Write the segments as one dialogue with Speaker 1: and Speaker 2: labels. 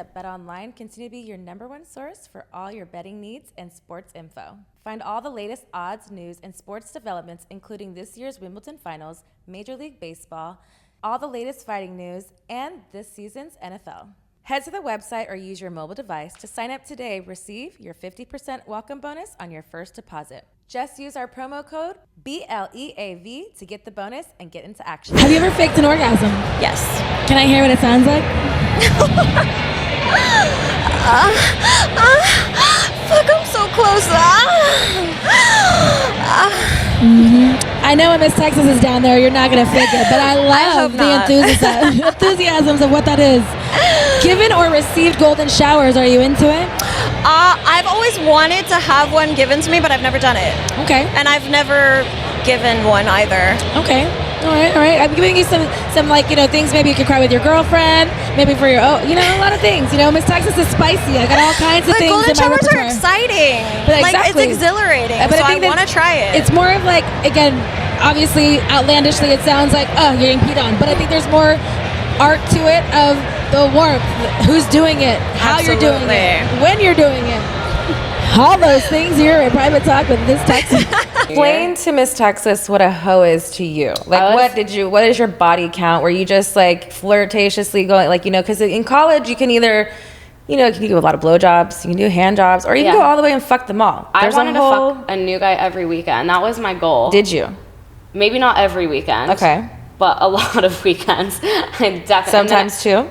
Speaker 1: that BetOnline continue to be your #1 source for all your betting needs and sports info. Find all the latest odds, news, and sports developments, including this year's Wimbledon Finals, Major League Baseball, all the latest fighting news, and this season's NFL. Head to the website or use your mobile device to sign up today. Receive your 50% welcome bonus on your first deposit. Just use our promo code BLEAV to get the bonus and get into action.
Speaker 2: Have you ever faked an orgasm?
Speaker 3: Yes.
Speaker 2: Can I hear what it sounds like?
Speaker 3: Fuck, I'm so close.
Speaker 2: I know when Miss Texas is down there, you're not going to fake it, but I love the enthusiasms of what that is. Given or received golden showers, are you into it?
Speaker 3: I've always wanted to have one given to me, but I've never done it.
Speaker 2: Okay.
Speaker 3: And I've never given one either.
Speaker 2: Okay. All right. I'm giving you some like, things maybe you could cry with your girlfriend, maybe for your own, a lot of things. Miss Texas is spicy. I got all kinds of things in my repertoire.
Speaker 3: Golden showers are exciting.
Speaker 2: But exactly.
Speaker 3: It's exhilarating,
Speaker 2: but
Speaker 3: so I want to try it.
Speaker 2: It's more of like, again, obviously, outlandishly, it sounds like, oh, you're getting peed on. But I think there's more art to it of the warmth, who's doing it, how you're doing it, when you're doing it. All those things here at Private Talk with Miss Texas.
Speaker 1: Explain to Miss Texas what a hoe is to you. Like, what is your body count? Were you just like flirtatiously going, like, because in college you can either, you can do a lot of blowjobs, you can do hand jobs, or you can go all the way and fuck them all.
Speaker 4: I wanted to fuck a new guy every weekend. That was my goal.
Speaker 1: Did you?
Speaker 4: Maybe not every weekend.
Speaker 1: Okay.
Speaker 4: But a lot of weekends. I definitely.
Speaker 1: Sometimes too?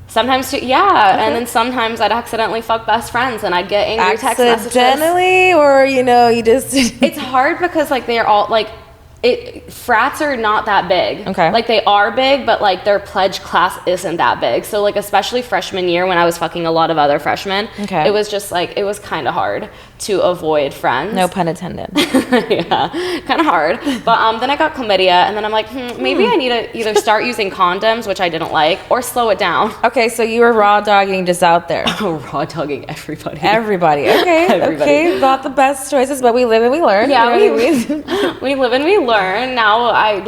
Speaker 4: Sometimes too, yeah. Okay. And then sometimes I'd accidentally fuck best friends and I'd get angry text messages.
Speaker 1: Accidentally, or you just...
Speaker 4: It's hard because they're all frats are not that big.
Speaker 1: Okay.
Speaker 4: They are big, but their pledge class isn't that big. So especially freshman year when I was fucking a lot of other freshmen,
Speaker 1: okay,
Speaker 4: it was just it was kind of hard to avoid friends.
Speaker 1: No pun intended.
Speaker 4: Yeah, kind of hard. But then I got chlamydia, and then I'm like, maybe I need to either start using condoms, which I didn't like, or slow it down.
Speaker 1: Okay, so you were raw dogging just out there.
Speaker 4: Raw dogging everybody.
Speaker 1: Everybody. Okay.
Speaker 4: Everybody.
Speaker 1: Okay. Not the best choices, but we live and we learn.
Speaker 4: Yeah, we live and we learn. Now I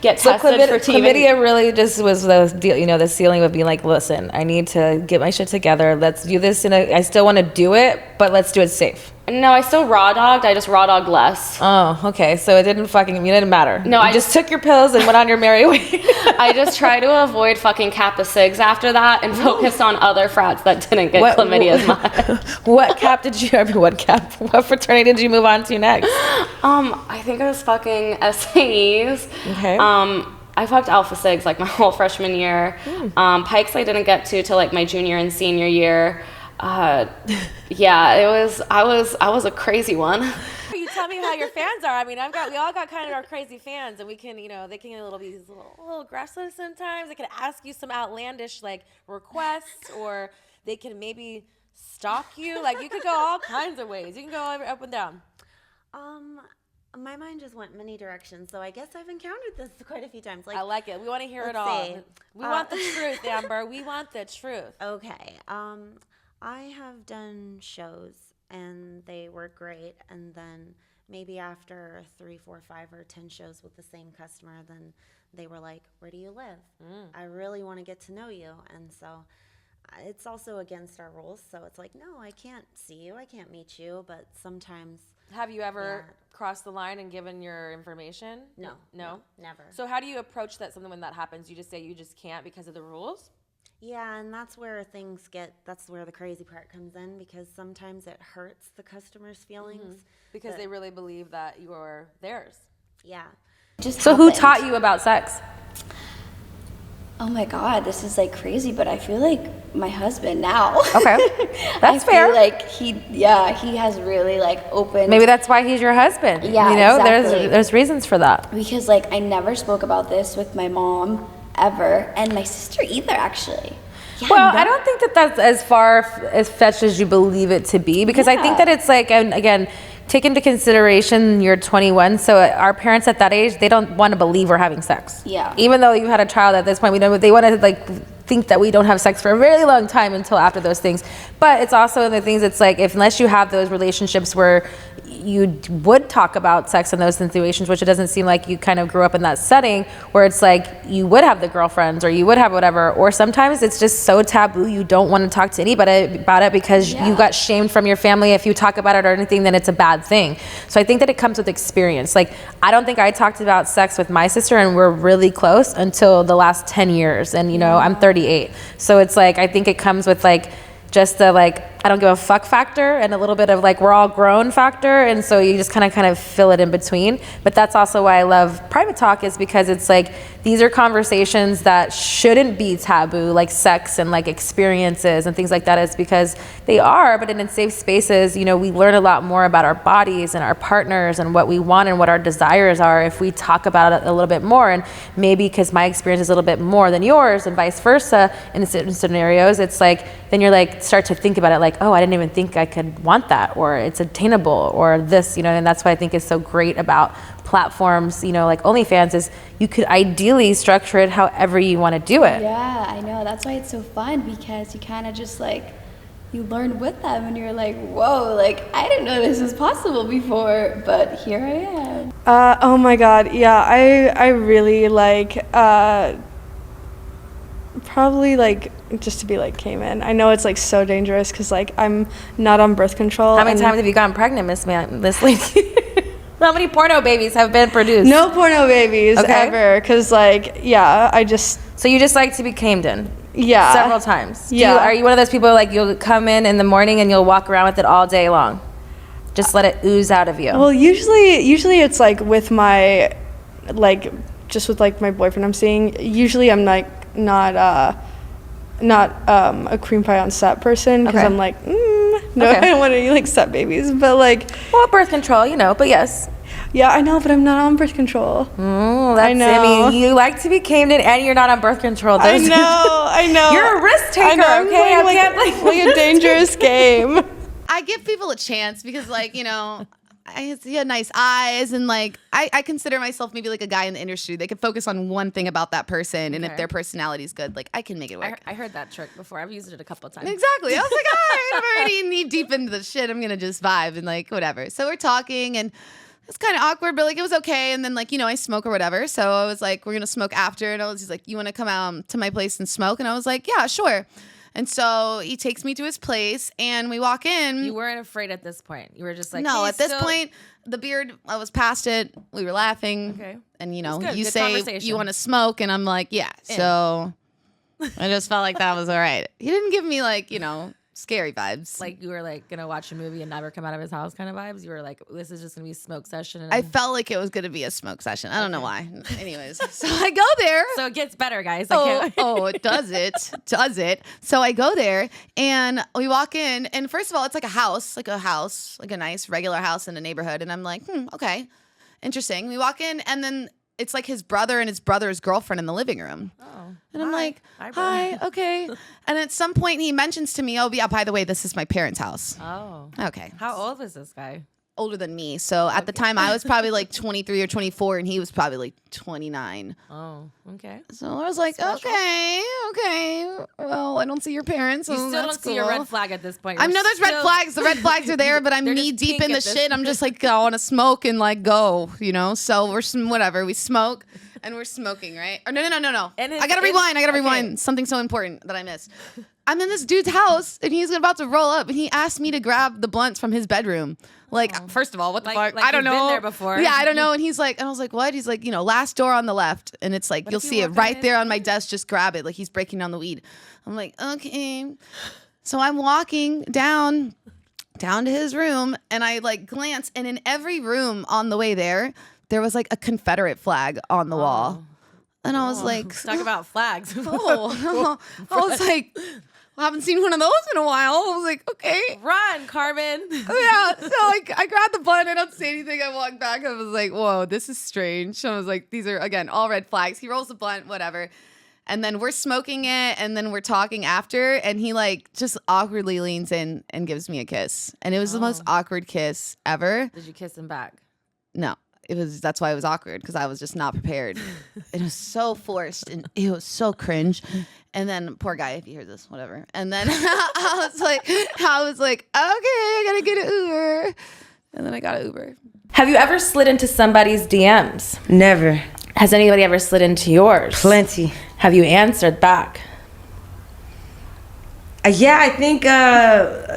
Speaker 4: get tested for TV.
Speaker 1: Chlamydia really just was the deal. The ceiling of being like, listen, I need to get my shit together. Let's do this. I still want to do it, but let's do it safe.
Speaker 4: No, I still raw dogged. I just raw dogged less.
Speaker 1: Oh, okay. So it didn't matter.
Speaker 4: No,
Speaker 1: I just took your pills and went on your merry way.
Speaker 4: I just try to avoid fucking Kappa Sigs after that and focus on other frats that didn't get chlamydia as much.
Speaker 1: What fraternity did you move on to next?
Speaker 4: I think I was fucking SAEs.
Speaker 1: Okay.
Speaker 4: I fucked Alpha Sigs my whole freshman year. Pikes I didn't get to till my junior and senior year. Yeah, I was a crazy one.
Speaker 1: You tell me how your fans are. I mean, we all got kind of our crazy fans, and we can, they can be a little aggressive sometimes. They can ask you some outlandish requests, or they can maybe stalk you. You could go all kinds of ways. You can go up and down.
Speaker 5: My mind just went many directions, so I guess I've encountered this quite a few times.
Speaker 1: I like it. We want to hear it all. We want the truth, Amber. We want the truth.
Speaker 5: Okay. I have done shows, and they were great, and then maybe after 3, 4, 5, or 10 shows with the same customer, then they were like, where do you live? I really want to get to know you. And so it's also against our rules, so it's like, no, I can't see you, I can't meet you, but sometimes...
Speaker 1: Have you ever crossed the line and given your information?
Speaker 5: No, never.
Speaker 1: So how do you approach something when that happens? You just say you just can't because of the rules?
Speaker 5: Yeah, and that's where that's where the crazy part comes in, because sometimes it hurts the customer's feelings.
Speaker 1: Because they really believe that you're theirs.
Speaker 5: Yeah.
Speaker 1: So who taught you about sex?
Speaker 6: Oh my God, this is crazy, but I feel like my husband now.
Speaker 1: Okay, that's fair.
Speaker 6: He has really opened.
Speaker 1: Maybe that's why he's your husband.
Speaker 6: Yeah, exactly.
Speaker 1: There's reasons for that.
Speaker 6: Because I never spoke about this with my mom ever, and my sister either, actually.
Speaker 1: Yeah, well, I don't think that's as far as fetched as you believe it to be, because I think that it's and again, take into consideration you're 21, so our parents at that age, they don't want to believe we're having sex.
Speaker 6: Yeah.
Speaker 1: Even though you had a child at this point, we know they want to think that we don't have sex for a really long time until after those things. But it's also the things, it's like, unless you have those relationships where you would talk about sex in those situations, which it doesn't seem like you kind of grew up in that setting, where it's like you would have the girlfriends or you would have whatever, or sometimes it's just so taboo you don't want to talk to anybody about it because you got shamed from your family. If you talk about it or anything, then it's a bad thing. So I think that it comes with experience. Like, I don't think I talked about sex with my sister, and we're really close, until the last 10 years. And, you know, I'm 38. So it's like, I think it comes with like just the like, I don't give a fuck factor, and a little bit of like, we're all grown factor. And so you just kind of fill it in between. But that's also why I love private talk, is because it's like, these are conversations that shouldn't be taboo, like sex and like experiences and things like that, is because they are. But in safe spaces, you know, we learn a lot more about our bodies and our partners and what we want and what our desires are if we talk about it a little bit more. And maybe because my experience is a little bit more than yours, and vice versa in certain scenarios, it's like, then you're like, start to think about it like, oh, I didn't even think I could want that, or it's attainable, or this, you know. And that's what I think is so great about platforms, you know, like OnlyFans, is you could ideally structure it however you want to do it.
Speaker 6: Yeah, I know. That's why it's so fun, because you kind of just like, you learn with them, and you're like, whoa, like, I didn't know this was possible before, but here I am.
Speaker 7: Oh my God, yeah, I really like, probably like, just to be like Cayman. I know it's like so dangerous because like I'm not on birth control.
Speaker 1: How many times have you gotten pregnant, Miss Lady? How many porno babies have been produced?
Speaker 7: No porno babies ever, because like, yeah, I just.
Speaker 1: So you just like to be camed in?
Speaker 7: Yeah.
Speaker 1: Several times?
Speaker 7: Yeah.
Speaker 1: Are you one of those people like you'll come in the morning and you'll walk around with it all day long? Just let it ooze out of you?
Speaker 7: Well, usually it's like with my, like, just with like my boyfriend I'm seeing. Usually I'm like not a cream pie on set person, because I'm like, no, I don't want any like set babies, but like,
Speaker 1: well, birth control, you know, but yes.
Speaker 7: Yeah, I know, but I'm not on birth control.
Speaker 1: I know. I mean, you like to be camed in, and you're not on birth control.
Speaker 7: I know.
Speaker 1: You're a risk taker,
Speaker 7: I know, I'm
Speaker 1: okay? I can't
Speaker 7: like a dangerous game.
Speaker 8: I give people a chance because, like, you know, I see nice eyes, and like I consider myself maybe like a guy in the industry. They could focus on one thing about that person, and if their personality is good, like I can make it work.
Speaker 1: I heard that trick before. I've used it a couple of times.
Speaker 8: Exactly. I was like, all right, I'm already knee deep into the shit. I'm gonna just vibe and like whatever. So we're talking, and it's kind of awkward, but like it was okay. And then like, you know, I smoke or whatever. So I was like, we're gonna smoke after, and he's like, you want to come out to my place and smoke? And I was like, yeah, sure. And so he takes me to his place, and we walk in.
Speaker 1: You weren't afraid at this point. You were just like,
Speaker 8: no.
Speaker 1: Hey,
Speaker 8: at this point, the beard, I was past it. We were laughing.
Speaker 1: Okay.
Speaker 8: And you know,
Speaker 1: Good
Speaker 8: you say
Speaker 1: conversation.
Speaker 8: you want to smoke, and I'm like, yeah. So I just felt like that was all right. He didn't give me like, you know, scary vibes.
Speaker 1: Like you were like gonna watch a movie and never come out of his house kind of vibes. You were like, this is just gonna be a smoke session. And
Speaker 8: I felt like it was gonna be a smoke session. I don't know why. Anyways, so I go there.
Speaker 1: So it gets better, guys.
Speaker 8: It does it. So I go there, and we walk in, and first of all, it's like a house, like a nice regular house in a neighborhood. And I'm like, okay, interesting. We walk in, and then it's like his brother and his brother's girlfriend in the living room. Oh. And I'm like, hi, okay. And at some point he mentions to me, oh, yeah, by the way, this is my parents' house.
Speaker 1: Oh.
Speaker 8: Okay.
Speaker 1: How old was this guy?
Speaker 8: Older than me. So at the time I was probably like 23 or 24, and he was probably like 29.
Speaker 1: Oh, okay.
Speaker 8: So I was like, okay. Well, I don't see your parents.
Speaker 1: You still don't see your red flag at this point.
Speaker 8: I know there's red flags. The red flags are there, but I'm knee deep in the shit. I'm just like, I want to smoke and like go, you know? So we're whatever. We smoke, and we're smoking, right? Or no. I gotta rewind. Something so important that I missed. I'm in this dude's house, and he's about to roll up, and he asked me to grab the blunts from his bedroom. Like, first of all, what the fuck?
Speaker 1: Like
Speaker 8: I don't
Speaker 1: you've
Speaker 8: know.
Speaker 1: been there before.
Speaker 8: Yeah, I don't know. And he's like, and I was like, what? He's like, you know, last door on the left. And it's like, you'll see it right there on my desk. Just grab it. Like he's breaking down the weed. I'm like, okay. So I'm walking down to his room, and I like glance, and in every room on the way there was like a Confederate flag on the wall. And I was like,
Speaker 1: talk about flags.
Speaker 8: I was like, I haven't seen one of those in a while. I was like, okay.
Speaker 1: Run, Carmen.
Speaker 8: Yeah. So like I grabbed the blunt. I don't say anything. I walked back. I was like, whoa, this is strange. I was like, these are, again, all red flags. He rolls the blunt, whatever. And then we're smoking it, and then we're talking after, and he like just awkwardly leans in and gives me a kiss. And it was the most awkward kiss ever.
Speaker 1: Did you kiss him back?
Speaker 8: No. That's why it was awkward, because I was just not prepared. It was so forced, and it was so cringe. And then poor guy, if you hear this, whatever. And then I was like, okay, I gotta get an Uber. And then I got an Uber.
Speaker 1: Have you ever slid into somebody's DMs?
Speaker 9: Never.
Speaker 1: Has anybody ever slid into yours?
Speaker 9: Plenty.
Speaker 1: Have you answered back?
Speaker 9: Yeah, I think,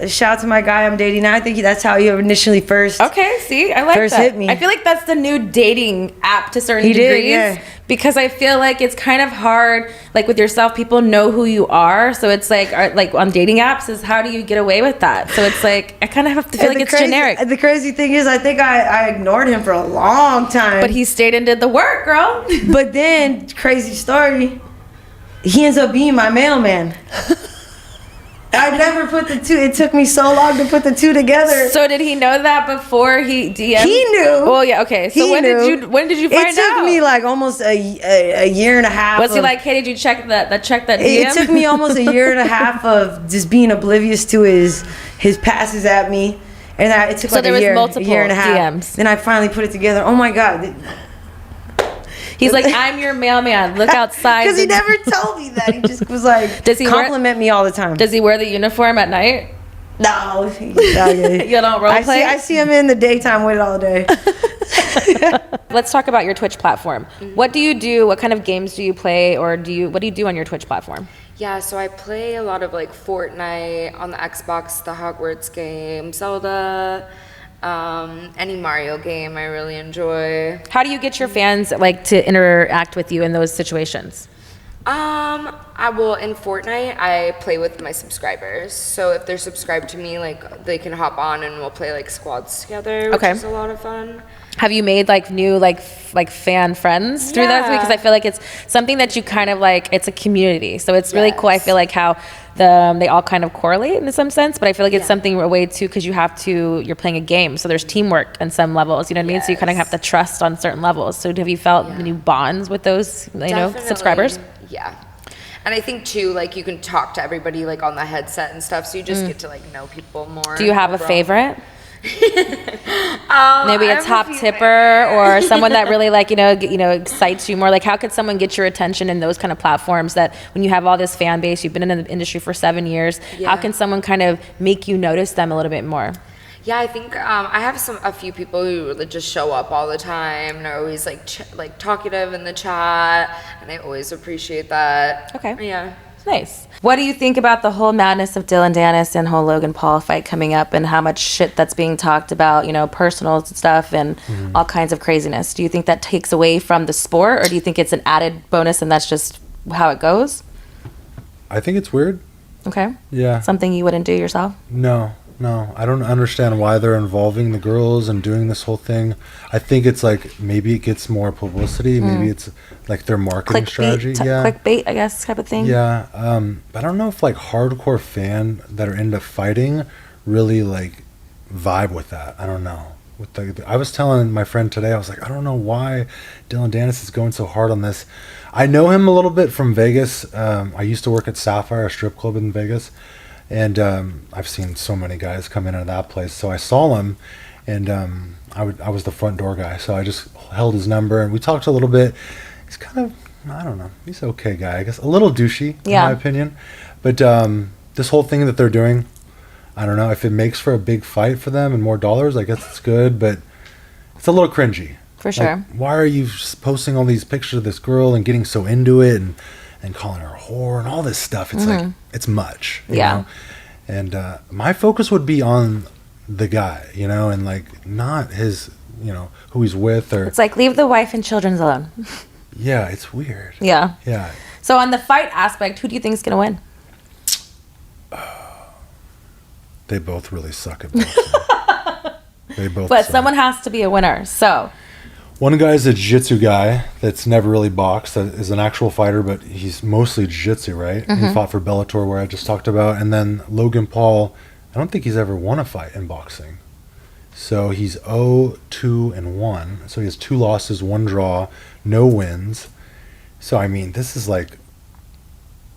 Speaker 9: shout out to my guy I'm dating now. I think that's how you initially first.
Speaker 1: Okay, see, I like
Speaker 9: first
Speaker 1: that.
Speaker 9: hit me.
Speaker 1: I feel like that's the new dating app to certain
Speaker 9: He did,
Speaker 1: degrees.
Speaker 9: yeah.
Speaker 1: Because I feel like it's kind of hard, like with yourself, people know who you are. So it's like on dating apps is how do you get away with that? So it's like, I kind of have to feel like it's generic.
Speaker 9: The crazy thing is, I think I ignored him for a long time.
Speaker 1: But he stayed and did the work, girl.
Speaker 9: But then, crazy story, he ends up being my mailman. I never put the two. It took me so long to put the two together.
Speaker 1: So did he know that before he DM'd?
Speaker 9: He knew.
Speaker 1: Well, yeah, okay. So when did you find out?
Speaker 9: It took me like almost a year and a half.
Speaker 1: Was he like, hey, did you check that DM?
Speaker 9: It took me almost a year and a half of just being oblivious to his passes at me, and it took like a year and a half.
Speaker 1: DMs.
Speaker 9: Then I finally put it together. Oh my God.
Speaker 1: He's like, I'm your mailman. Look outside.
Speaker 9: Because he never told me that. He just was like,
Speaker 1: does he
Speaker 9: compliment me all the time.
Speaker 1: Does he wear the uniform at night?
Speaker 9: No. You
Speaker 1: don't role play?
Speaker 9: I see him in the daytime with it all day.
Speaker 1: Let's talk about your Twitch platform. What do you do? What kind of games do you play? Or what do you do on your Twitch platform?
Speaker 10: Yeah, so I play a lot of like Fortnite on the Xbox, the Hogwarts game, Zelda, any Mario game I really enjoy.
Speaker 1: How do you get your fans like to interact with you in those situations?
Speaker 10: In Fortnite I play with my subscribers. So if they're subscribed to me, like they can hop on and we'll play like squads together, which is a lot of fun.
Speaker 1: Have you made like new like fan friends through that? Because I feel like it's something that you kind of like, it's a community. So it's really cool. I feel like how they all kind of correlate in some sense, but I feel like it's something a way too, because you're playing a game. So there's teamwork on some levels, you know what I mean? So you kind of have to trust on certain levels. So have you felt new bonds with those, subscribers?
Speaker 10: Yeah. And I think too, like you can talk to everybody like on the headset and stuff. So you just get to like know people more.
Speaker 1: Do you have a favorite? Maybe a top tipper or someone that really like excites you more. Like how could someone get your attention in those kind of platforms that when you have all this fan base, you've been in the industry for 7 years, how can someone kind of make you notice them a little bit more?
Speaker 10: Yeah, I think I have a few people who just show up all the time and are always like talkative in the chat, and I always appreciate that.
Speaker 1: Okay.
Speaker 10: Yeah.
Speaker 1: Nice. What do you think about the whole madness of Dylan Dennis and whole Logan Paul fight coming up, and how much shit that's being talked about, personal stuff and all kinds of craziness? Do you think that takes away from the sport, or do you think it's an added bonus and that's just how it goes?
Speaker 11: I think it's weird.
Speaker 1: Okay.
Speaker 11: Yeah.
Speaker 1: Something you wouldn't do yourself?
Speaker 11: No, I don't understand why they're involving the girls and doing this whole thing. I think it's like maybe it gets more publicity. Maybe it's like their marketing strategy.
Speaker 1: Clickbait, I guess, type of thing.
Speaker 11: Yeah. But I don't know if like hardcore fan that are into fighting really like vibe with that. I don't know. I was telling my friend today, I was like, I don't know why Dylan Dennis is going so hard on this. I know him a little bit from Vegas. I used to work at Sapphire, a strip club in Vegas. And I've seen so many guys come into that place. So I saw him, and I was the front door guy. So I just held his number, and we talked a little bit. He's kind of, I don't know, he's an okay guy, I guess. A little douchey, in my opinion. But this whole thing that they're doing, I don't know. If it makes for a big fight for them and more dollars, I guess it's good. But it's a little cringy.
Speaker 1: For sure.
Speaker 11: Like, why are you posting all these pictures of this girl and getting so into it and calling her a whore and all this stuff? It's like, it's much. You know? And my focus would be on the guy, and like not his, who he's with, or
Speaker 1: it's like leave the wife and children alone.
Speaker 11: Yeah, it's weird.
Speaker 1: Yeah.
Speaker 11: Yeah.
Speaker 1: So on the fight aspect, who do you think is gonna win?
Speaker 11: They both really suck at boxing. They both.
Speaker 1: But
Speaker 11: suck.
Speaker 1: someone has to be a winner. So.
Speaker 11: One guy's a jiu-jitsu guy that's never really boxed, that is an actual fighter, but he's mostly jiu-jitsu, right? He fought for Bellator, where I just talked about. And then Logan Paul, I don't think he's ever won a fight in boxing. So he's 0-2-1. So he has 2 losses, 1 draw, no wins. So, I mean, this is like,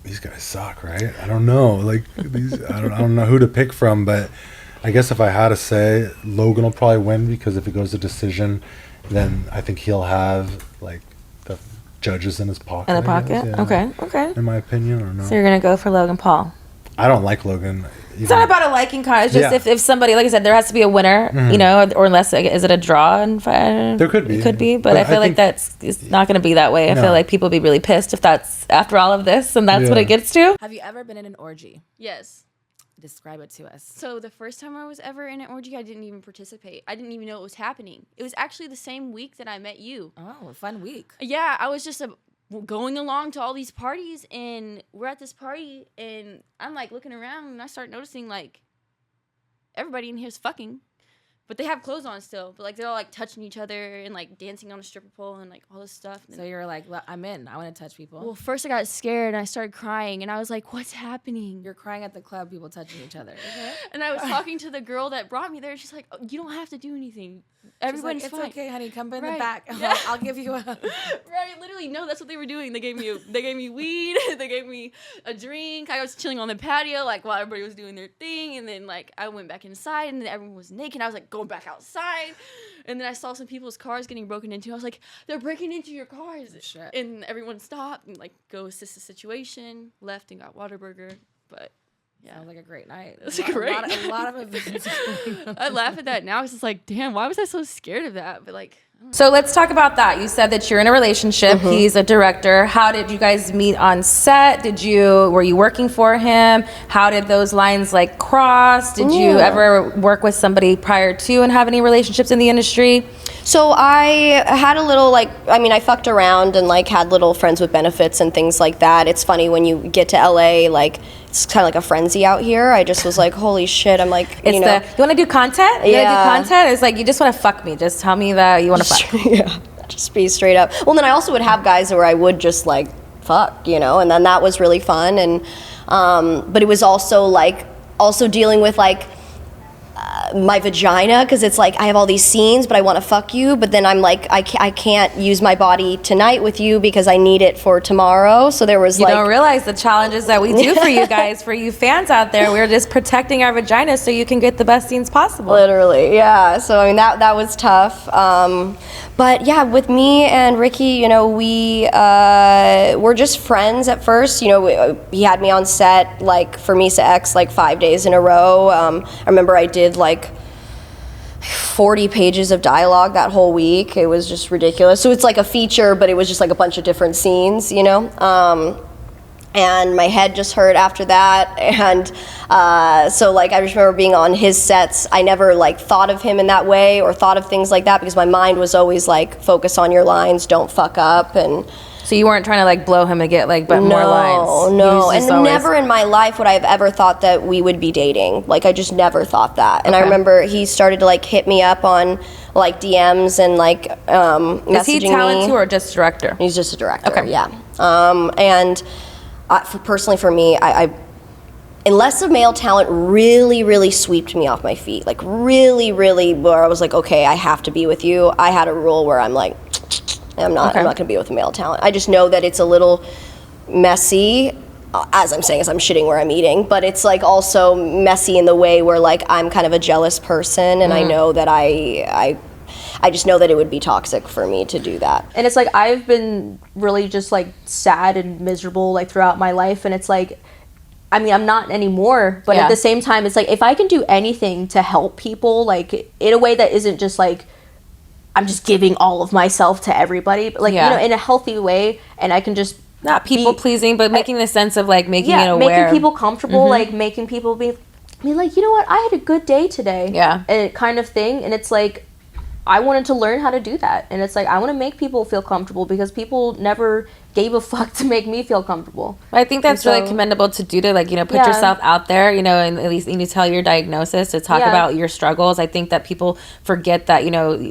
Speaker 11: these guys suck, right? I don't know. Like, I don't know who to pick from, but I guess if I had to say, Logan will probably win, because if it goes to decision, then I think he'll have like the judges in his pocket.
Speaker 1: In the pocket?
Speaker 11: Yeah.
Speaker 1: Okay.
Speaker 11: In my opinion, I don't know.
Speaker 1: So you're going to go for Logan Paul.
Speaker 11: I don't like Logan.
Speaker 1: It's not about a liking card. It's just if somebody, like I said, there has to be a winner, you know, or unless, is it a draw?
Speaker 11: There could be.
Speaker 1: It could be, but I feel like it's not going to be that way. I feel like people would be really pissed if that's after all of this and that's what it gets to. Have you ever been in an orgy?
Speaker 12: Yes.
Speaker 1: Describe it to us.
Speaker 12: So the first time I was ever in an orgy, I didn't even participate. I didn't even know it was happening. It was actually the same week that I met you.
Speaker 1: Oh, a fun week.
Speaker 12: Yeah, I was just going along to all these parties, and we're at this party, and I'm like looking around, and I start noticing like everybody in here is fucking, but they have clothes on still, but like they're all like touching each other and like dancing on a stripper pole and like all this stuff.
Speaker 1: So you're like, well, I'm in. I want to touch people.
Speaker 12: Well, first I got scared and I started crying, and I was like, what's happening?
Speaker 1: You're crying at the club, people touching each other. Okay.
Speaker 12: And I was talking to the girl that brought me there, and she's like, oh, you don't have to do anything. Everyone's
Speaker 1: like, it's
Speaker 12: fine.
Speaker 1: okay, honey. Come in the
Speaker 12: Right.
Speaker 1: back.
Speaker 12: Yeah.
Speaker 1: I'll give you a.
Speaker 12: Right, literally, no, that's what they were doing. They gave me weed. They gave me a drink. I was chilling on the patio, like while everybody was doing their thing, and then like I went back inside, and then everyone was naked. I was like going back outside, and then I saw some people's cars getting broken into. I was like, they're breaking into your cars.
Speaker 1: Shit.
Speaker 12: And everyone stopped and like go assist the situation. Left and got Whataburger, but. Yeah,
Speaker 1: sounds like a great night.
Speaker 12: It was great.
Speaker 1: A lot of events.
Speaker 12: I laugh at that now. It's just like, damn, why was I so scared of that? But like,
Speaker 1: so let's talk about that. You said that you're in a relationship.
Speaker 3: Mm-hmm.
Speaker 1: He's a director. How did you guys meet on set? Were you working for him? How did those lines like cross? Did you ever work with somebody prior to and have any relationships in the industry?
Speaker 3: So I had a little I fucked around and like had little friends with benefits and things like that. It's funny when you get to LA, like it's kind of like a frenzy out here. I just was like, holy shit. I'm like, you want
Speaker 1: to do content? You want to do content? It's like, you just want to fuck me. Just tell me that you want to fuck.
Speaker 3: Yeah, just be straight up. Well, then I also would have guys where I would just like fuck, and then that was really fun. And but it was also dealing with like my vagina, because it's like I have all these scenes but I want to fuck you, but then I'm like I can't use my body tonight with you because I need it for tomorrow. So there was
Speaker 1: you don't realize the challenges that we do for you guys, for you fans out there. We're just protecting our vaginas so you can get the best scenes possible.
Speaker 3: Literally, yeah. So I mean that was tough. But yeah, with me and Ricky, we were just friends at first. He had me on set like for Misa X like 5 days in a row. I remember I did like 40 pages of dialogue that whole week. It was just ridiculous. So it's like a feature, but it was just like a bunch of different scenes, and my head just hurt after that. And so like I just remember being on his sets. I never like thought of him in that way or thought of things like that because my mind was always like, focus on your lines, don't fuck up. And
Speaker 1: so you weren't trying to like blow him and get like more lines?
Speaker 3: No, and never in my life would I have ever thought that we would be dating. Like I just never thought that. And I remember he started to like hit me up on like DMs and like messaging me.
Speaker 1: Is he talent too or just director?
Speaker 3: He's just a director,
Speaker 1: okay.
Speaker 3: Yeah. And personally for me, I unless a male talent really, really swept me off my feet, like really, really, where I was like, okay, I have to be with you. I had a rule where I'm like, I'm not going to be with a male talent. I just know that it's a little messy, as I'm saying, as I'm shitting where I'm eating, but it's like also messy in the way where like I'm kind of a jealous person, and I know that I just know that it would be toxic for me to do that.
Speaker 13: And it's like I've been really just like sad and miserable like throughout my life, and it's like, I mean, I'm not anymore, but at the same time, it's like if I can do anything to help people, like in a way that isn't just like I'm just giving all of myself to everybody, but like in a healthy way, and I can just
Speaker 1: not people pleasing, but making the sense of like making it aware,
Speaker 13: making people comfortable, like making people be like, you know what, I had a good day today, and kind of thing. And it's like I wanted to learn how to do that, and it's like I want to make people feel comfortable because people never gave a fuck to make me feel comfortable.
Speaker 1: I think that's really commendable to do, to like, put yourself out there, and at least tell your diagnosis, to talk about your struggles. I think that people forget that,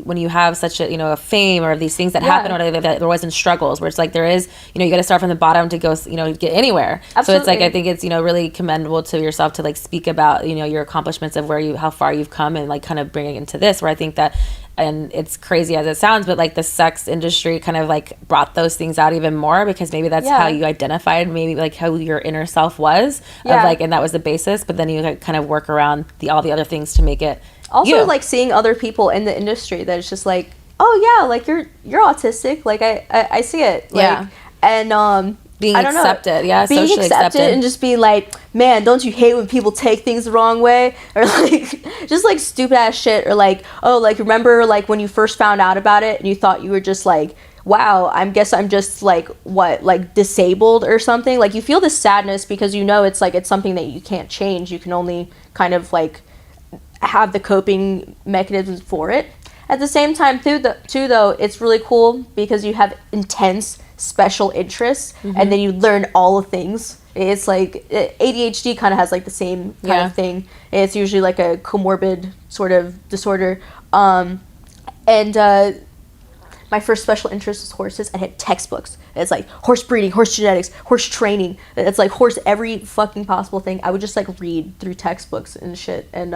Speaker 1: when you have such a fame or these things that happen, or that there wasn't struggles, where it's like there is, you got to start from the bottom to go, get anywhere. Absolutely. So it's like, I think it's, really commendable to yourself to like speak about, your accomplishments of how far you've come, and like kind of bring it into this, where I think that, and it's crazy as it sounds, but like the sex industry kind of like brought those things out even more, because maybe that's how you identified, maybe like how your inner self was, of like, and that was the basis, but then you like kind of work around all the other things to make it
Speaker 13: also like seeing other people in the industry that it's just like oh yeah, like you're autistic, like I see it, like,
Speaker 1: Yeah.
Speaker 13: and
Speaker 1: Being
Speaker 13: I don't
Speaker 1: accepted,
Speaker 13: know,
Speaker 1: yeah,
Speaker 13: being
Speaker 1: socially
Speaker 13: accepted,
Speaker 1: accepted.
Speaker 13: and just be like, man, don't you hate when people take things the wrong way, or like just like stupid ass shit, or like, oh, like remember like when you first found out about it and you thought you were just like, wow, I guess I'm just like what, like disabled or something. Like you feel this sadness because you know it's like it's something that you can't change. You can only kind of like have the coping mechanisms for it. At the same time, too, though, it's really cool because you have intense special interests, and then you learn all the things. It's like ADHD kind of has like the same kind of thing. It's usually like a comorbid sort of disorder. My first special interest was horses. I had textbooks. It's like horse breeding, horse genetics, horse training. It's like horse every fucking possible thing. I would just like read through textbooks and shit. And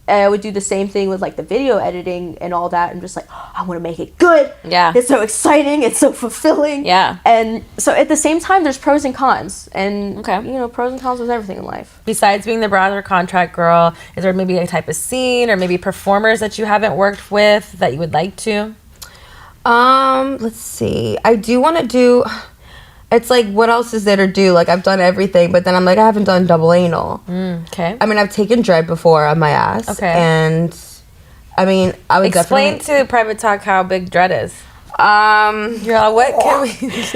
Speaker 13: I would do the same thing with like the video editing and all that. And just like, oh, I want to make it good.
Speaker 1: Yeah.
Speaker 13: It's so exciting. It's so fulfilling.
Speaker 1: Yeah.
Speaker 13: And so at the same time, there's pros and cons. And, you know, pros and cons with everything in life.
Speaker 1: Besides being the browser contract girl, is there maybe a type of scene or maybe performers that you haven't worked with that you would like to?
Speaker 14: Let's see. I do want to do. It's like, what else is there to do? Like, I've done everything, but then I'm like, I haven't done double anal.
Speaker 1: Okay.
Speaker 14: I mean, I've taken dread before on my ass.
Speaker 1: Okay.
Speaker 14: And I mean, I would
Speaker 1: Explain
Speaker 14: definitely
Speaker 1: to Private Talk how big dread is.
Speaker 14: You're
Speaker 1: like, what can we?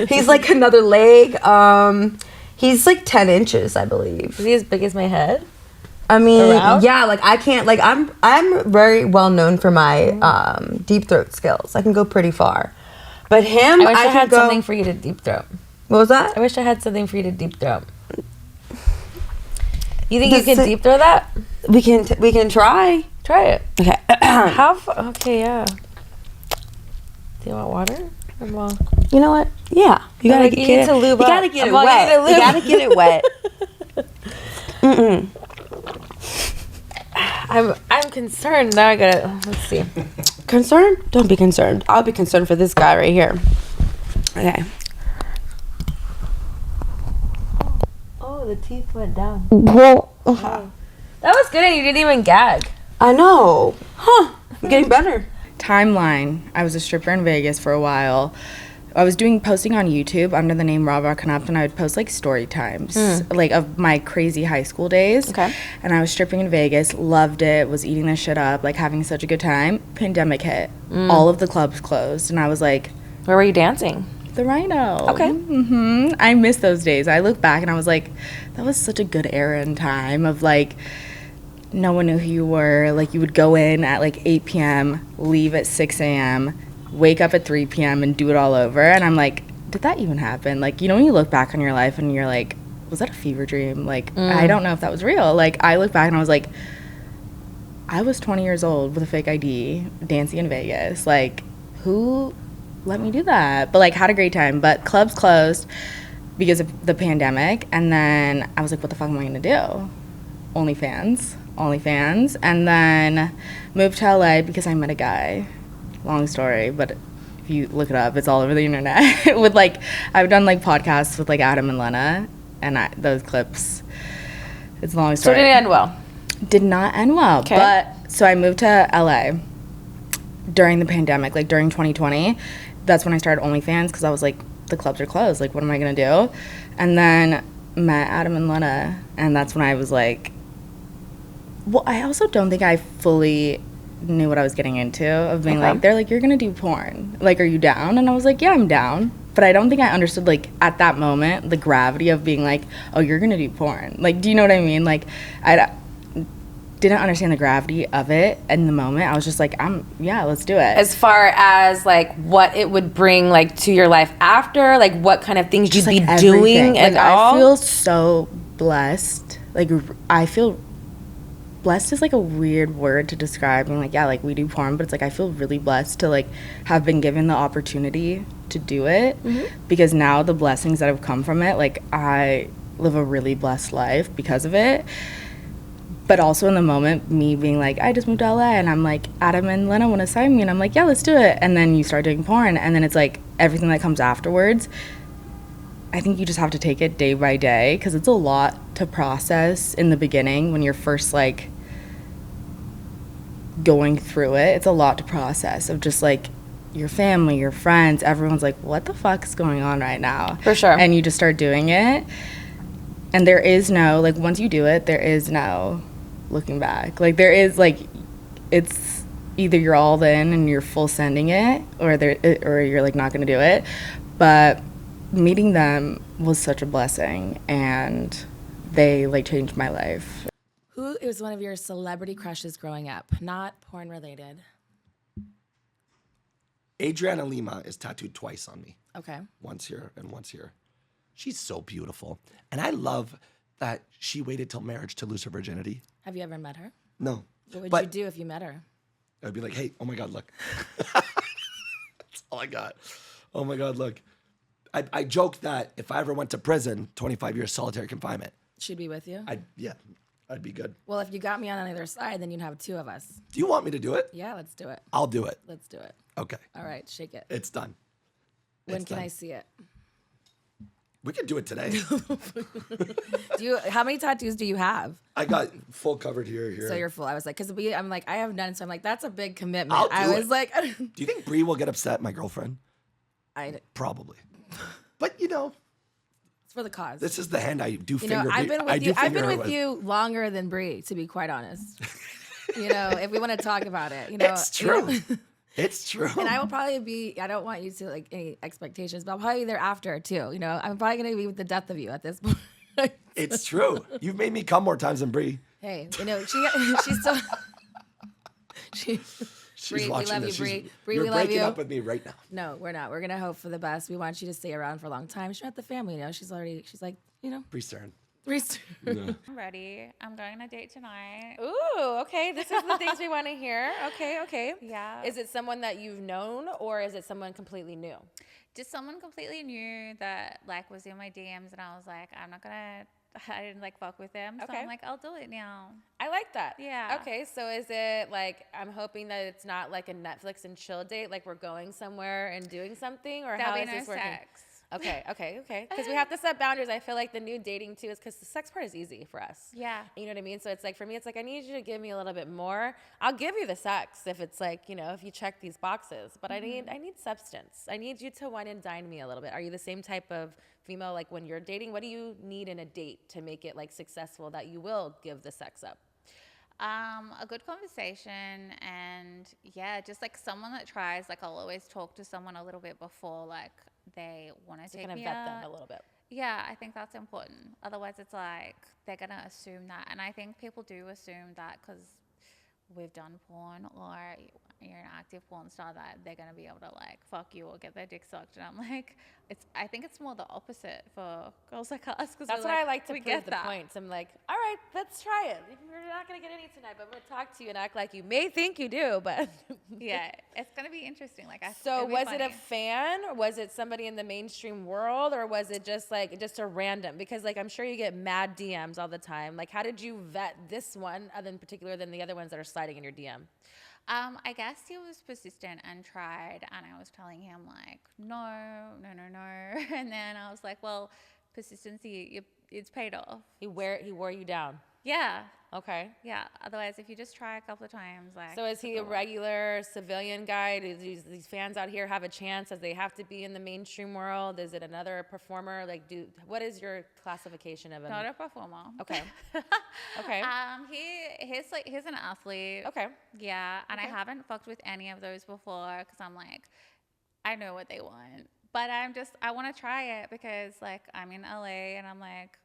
Speaker 14: He's like another leg. He's like 10 inches, I believe.
Speaker 1: Is he as big as my head?
Speaker 14: I mean,
Speaker 1: Around?
Speaker 14: yeah, like I can't, like I'm very well known for my deep throat skills. I can go pretty far. But him,
Speaker 1: I wish I
Speaker 14: can
Speaker 1: had
Speaker 14: go,
Speaker 1: something for you to deep throat.
Speaker 14: What was that?
Speaker 1: I wish I had something for you to deep throat. You think you can deep throat that?
Speaker 14: We can try.
Speaker 1: Try it.
Speaker 14: Okay.
Speaker 1: Okay, yeah. Do you want water? Well,
Speaker 14: you know what? Yeah. You gotta
Speaker 1: you need to lube
Speaker 14: You
Speaker 1: up.
Speaker 14: gotta get it
Speaker 1: Well,
Speaker 14: wet.
Speaker 1: you need to
Speaker 14: You gotta get it wet.
Speaker 1: I'm concerned. Now I gotta, let's see.
Speaker 14: Concerned? Don't be concerned. I'll be concerned for this guy right here. Okay.
Speaker 1: Oh, the teeth went down.
Speaker 14: Well,
Speaker 1: That was good and you didn't even gag.
Speaker 14: I know. Huh. I'm getting better.
Speaker 15: Timeline. I was a stripper in Vegas for a while. I was posting on YouTube under the name Raw Connect, and I would post like story times, like of my crazy high school days.
Speaker 1: Okay.
Speaker 15: And I was stripping in Vegas, loved it, was eating this shit up, like having such a good time. Pandemic hit. All of the clubs closed, and I was like,
Speaker 1: where were you dancing?
Speaker 15: The Rhino.
Speaker 1: Okay.
Speaker 15: I miss those days. I look back and I was like, that was such a good era in time of like, no one knew who you were. Like you would go in at like 8 p.m., leave at 6 a.m., wake up at 3 p.m. and do it all over. And I'm like, did that even happen? Like, you know, when you look back on your life and you're like, was that a fever dream? Like, I don't know if that was real. Like, I look back and I was like, I was 20 years old with a fake ID dancing in Vegas. Like, who let me do that? But like, had a great time. But clubs closed because of the pandemic. And then I was like, what the fuck am I going to do? OnlyFans. And then moved to LA because I met a guy. Long story, but if you look it up, it's all over the internet. With like, I've done like podcasts with like Adam and Lena, and those clips. It's a long story.
Speaker 1: So did it end well?
Speaker 15: Did not end well.
Speaker 1: Okay.
Speaker 15: But so I moved to LA during the pandemic, like during 2020. That's when I started OnlyFans because I was like, the clubs are closed. Like, what am I gonna do? And then met Adam and Lena, and that's when I was like, well, I also don't think I fully knew what I was getting into, of being like, they're like, you're gonna do porn, like, are you down? And I was like, yeah, I'm down. But I don't think I understood, like, at that moment, the gravity of being like, oh, you're gonna do porn. Like, do you know what I mean? Like, I didn't understand the gravity of it in the moment. I was just like, yeah, let's do it.
Speaker 1: As far as like what it would bring like to your life after, like what kind of things
Speaker 15: Just,
Speaker 1: you'd
Speaker 15: like,
Speaker 1: be doing
Speaker 15: everything.
Speaker 1: and
Speaker 15: like,
Speaker 1: all.
Speaker 15: I feel so blessed. Like, I feel blessed is like a weird word to describe. I'm like, yeah, like we do porn, but it's like I feel really blessed to like have been given the opportunity to do it, because now the blessings that have come from it, like I live a really blessed life because of it. But also in the moment, me being like, I just moved to LA, and I'm like, Adam and Lena want to sign me, and I'm like, yeah, let's do it. And then you start doing porn, and then it's like everything that comes afterwards. I think you just have to take it day by day, because it's a lot to process in the beginning when you're first like going through it. It's a lot to process of just like your family, your friends, everyone's like, what the fuck is going on right now?
Speaker 13: For sure.
Speaker 15: And you just start doing it. And there is no, like, once you do it, there is no looking back. Like, there is, like, it's either you're all in and you're full sending it, or you're, like, not going to do it. But meeting them was such a blessing, and they, like, changed my life.
Speaker 1: Who is one of your celebrity crushes growing up? Not porn related.
Speaker 16: Adriana Lima is tattooed twice on me.
Speaker 1: Okay.
Speaker 16: Once here and once here. She's so beautiful. And I love that she waited till marriage to lose her virginity.
Speaker 1: Have you ever met her?
Speaker 16: No.
Speaker 1: What would you do if you met her?
Speaker 16: I'd be like, hey, oh my God, look. That's all I got. Oh my God, look. I joked that if I ever went to prison, 25 years solitary confinement.
Speaker 1: She'd be with you?
Speaker 16: I'd be good.
Speaker 1: Well, if you got me on either side, then you'd have two of us.
Speaker 16: Do you want me to do it?
Speaker 1: Yeah, let's do it.
Speaker 16: I'll do it.
Speaker 1: Let's do it.
Speaker 16: Okay.
Speaker 1: All right, shake it.
Speaker 16: It's done.
Speaker 1: When can I see it?
Speaker 16: We can do it today.
Speaker 1: How many tattoos do you have?
Speaker 16: I got full covered here.
Speaker 1: So you're full. I was like, I'm like, I have none. So I'm like, that's a big commitment.
Speaker 16: I'll do it.
Speaker 1: Like,
Speaker 16: do you think Bree will get upset, my girlfriend? Probably. But
Speaker 1: it's for the cause.
Speaker 16: This is the hand I do finger.
Speaker 1: I've been with you longer than Bree, to be quite honest. If we want to talk about it,
Speaker 16: It's true. It's true.
Speaker 1: And I will probably I don't want you to like any expectations, but I'll probably be there after too. I'm probably going to be with the death of you at this point.
Speaker 16: It's true. You've made me come more times than Bree.
Speaker 1: Hey, she's still.
Speaker 16: She's watching
Speaker 1: we love
Speaker 16: this.
Speaker 1: you, Bree. Bree,
Speaker 16: You're
Speaker 1: we love
Speaker 16: breaking
Speaker 1: you.
Speaker 16: up with me right now.
Speaker 1: No, we're not. We're gonna hope for the best. We want you to stay around for a long time. She's not the family, She's like,
Speaker 16: Bree's turn.
Speaker 17: I'm ready. I'm going on a date tonight.
Speaker 1: Ooh, okay. This is the things we want to hear. Okay.
Speaker 17: Yeah.
Speaker 1: Is it someone that you've known, or is it someone completely new?
Speaker 17: Just someone completely new that like was in my DMs, and I was like, I didn't like fuck with them. So
Speaker 1: Okay.
Speaker 17: I'm like, I'll do it now.
Speaker 1: I like that.
Speaker 17: Yeah.
Speaker 1: Okay, so is it like, I'm hoping that it's not like a Netflix and chill date, like we're going somewhere and doing something, or how
Speaker 17: There'll
Speaker 1: is
Speaker 17: be no
Speaker 1: this working?
Speaker 17: sex.
Speaker 1: Okay. Because we have to set boundaries. I feel like the new dating too is because the sex part is easy for us.
Speaker 17: Yeah.
Speaker 1: You know what I mean? So it's like, for me, it's like, I need you to give me a little bit more. I'll give you the sex if it's like, if you check these boxes, but I need substance. I need you to wine and dine me a little bit. Are you the same type of female, like when you're dating, what do you need in a date to make it like successful that you will give the sex up?
Speaker 17: A good conversation, and just like someone that tries. Like I'll always talk to someone a little bit before like they want to take me
Speaker 1: vet
Speaker 17: out.
Speaker 1: them a little bit.
Speaker 17: Yeah, I think that's important. Otherwise, it's like they're gonna assume that, and I think people do assume that because we've done porn or you're an active porn star that they're gonna be able to like fuck you or get their dick sucked. And I'm like, I think it's more the opposite for girls like us. Cause
Speaker 1: that's what
Speaker 17: like,
Speaker 1: I like to
Speaker 17: we
Speaker 1: prove
Speaker 17: get
Speaker 1: the
Speaker 17: that.
Speaker 1: points. I'm like, all right, let's try it. You're not gonna get any tonight, but I'm gonna talk to you and act like you may think you do, but
Speaker 17: yeah, it's gonna be interesting. Like,
Speaker 1: so was it a fan? Or was it somebody in the mainstream world, or was it just a random? Because like I'm sure you get mad DMs all the time. Like, how did you vet this one, other in particular than the other ones that are sliding in your DM?
Speaker 17: I guess he was persistent and tried, and I was telling him like, no. And then I was like, well, persistency, it's paid off.
Speaker 1: He wore you down.
Speaker 17: Yeah.
Speaker 1: Okay.
Speaker 17: Yeah. Otherwise, if you just try a couple of times, like.
Speaker 1: So is he a regular civilian guy? Do these fans out here have a chance as they have to be in the mainstream world? Is it another performer? Like, what is your classification of him?
Speaker 17: Not a performer.
Speaker 1: Okay. Okay.
Speaker 17: He's an athlete.
Speaker 1: Okay.
Speaker 17: Yeah, and
Speaker 1: Okay.
Speaker 17: I haven't fucked with any of those before because I'm like, I know what they want, but I want to try it because like I'm in LA and I'm like.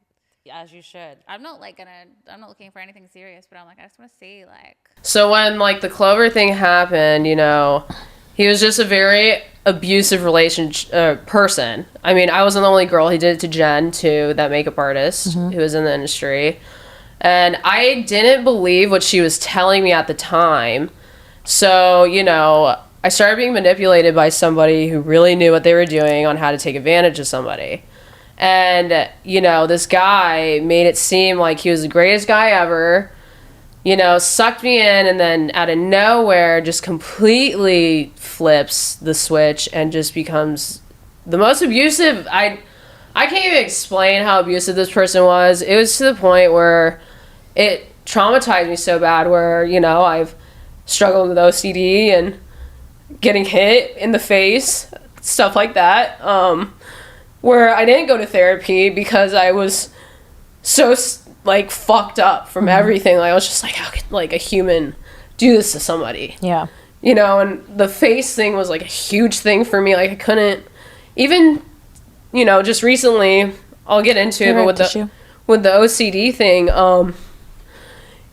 Speaker 1: As you should.
Speaker 17: I'm not looking for anything serious, but I'm like, I just want to see like.
Speaker 18: So when like the Clover thing happened, he was just a very abusive person. I mean, I wasn't the only girl. He did it to Jen too, that makeup artist who was in the industry. And I didn't believe what she was telling me at the time. So, I started being manipulated by somebody who really knew what they were doing on how to take advantage of somebody. And, this guy made it seem like he was the greatest guy ever, sucked me in, and then out of nowhere just completely flips the switch and just becomes the most abusive. I can't even explain how abusive this person was. It was to the point where it traumatized me so bad where, I've struggled with OCD and getting hit in the face, stuff like that, where I didn't go to therapy because I was so like fucked up from everything. Like, I was just like, how could like a human do this to somebody?
Speaker 1: Yeah.
Speaker 18: You know, and the face thing was like a huge thing for me. Like, I couldn't even, you know, just recently, I'll get into it, but with the OCD thing,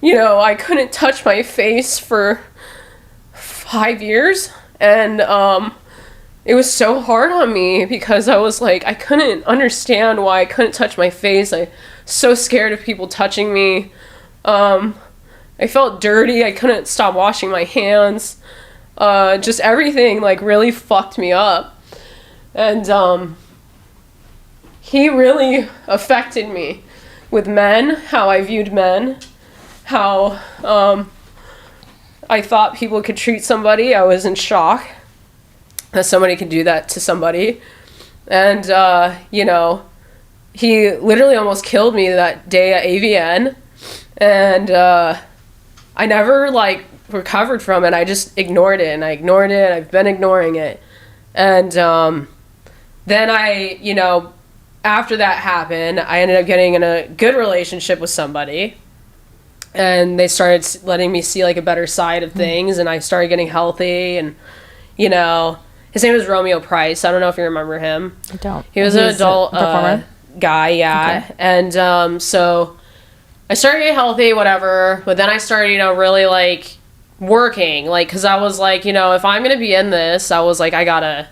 Speaker 18: you know, I couldn't touch my face for 5 years, and it was so hard on me because I was like, I couldn't understand why I couldn't touch my face. I was so scared of people touching me. I felt dirty. I couldn't stop washing my hands. Just everything like really fucked me up. And he really affected me with men, how I viewed men, how I thought people could treat somebody. I was in shock that somebody could do that to somebody. And, you know, he literally almost killed me that day at AVN. And I never, like, recovered from it. I just ignored it, and I ignored it. I've been ignoring it. And then I, you know, after that happened, I ended up getting in a good relationship with somebody. And they started letting me see, like, a better side of things. And I started getting healthy. And, you know, his name was Romeo Price. I don't know if you remember him.
Speaker 1: I don't.
Speaker 18: He was an adult guy, yeah. Okay. And so I started getting healthy, whatever. But then I started, you know, really, like, working. Like, because I was like, you know, if I'm going to be in this, I was like, I got to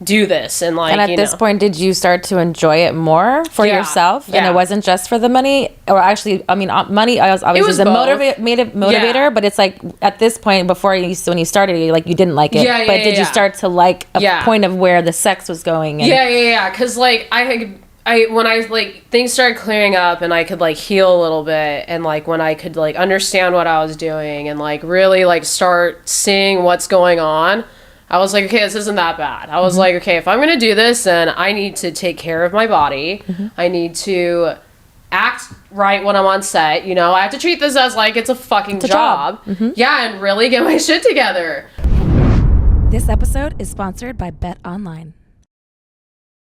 Speaker 18: do this. And, like,
Speaker 1: and at this point, did you start to enjoy it more for yourself? And it wasn't just for the money? Or actually, I mean, money obviously was a motivator, but it's like, at this point, before when you started, like, you didn't like it. But did you start to like a point of where the sex was going? And
Speaker 18: Because, like, when I, like, things started clearing up and I could, like, heal a little bit, and, like, when I could, like, understand what I was doing and, like, really, like, start seeing what's going on, I was like, okay, this isn't that bad. I was like, okay, if I'm going to do this, then I need to take care of my body. I need to act right when I'm on set. You know, I have to treat this as, like, it's a fucking job. Yeah, and really get my shit together.
Speaker 1: This episode is sponsored by Bet Online.